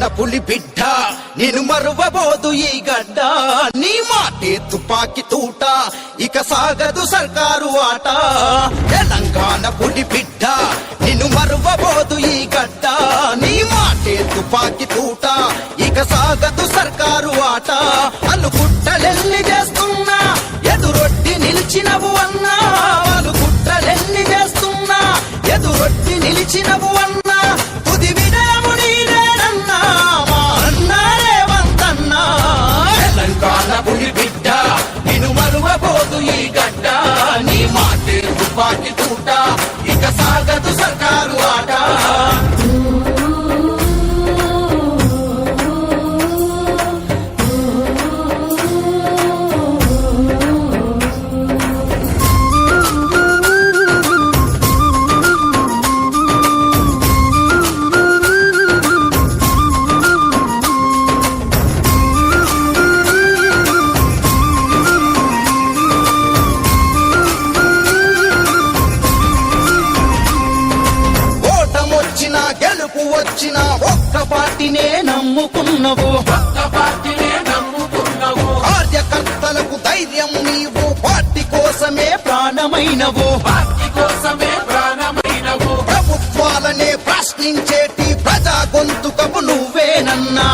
తెలంగాణ పులి బిడ్డ నేను మరువబోదు ఈ గడ్డ నీ మాటే తుపాకి తూట ఇక సాగదు సర్కారు ఆట తెలంగాణ పులి బిడ్డ నిన్ను మరువబోదు ఈ గడ్డ నీ మాటే తుపాకి తూట ఇక సాగదు సర్కారు ఆట అనుకుట్టలెల్లి చేస్తున్నా ఎదురొట్టి నిలిచినవు అన్నా వాళ్ళు కుట్రలెల్లి చేస్తున్నా ఎదురొట్టి నిలిచినవు అన్నా తుది వినయము నీదేనన్నా మా అన్నా రేవంతన్నా తెలంగాణ పులి బిడ్డ నిన్ను మరువబోదు ఈ గడ్డ నీ మాటే తుపాకి తూట ఇక సాగదు సర్కారు ఆట గెలుపు వచ్చిన ఒక్క పార్టీనే నమ్ముకున్నవు కార్యకర్తలకు ధైర్యం నీవు పార్టీ కోసమే ప్రాణమైనవు ప్రభుత్వాలనే ప్రశ్నించేటి ప్రజా గొంతుకవు నువ్వేనన్నా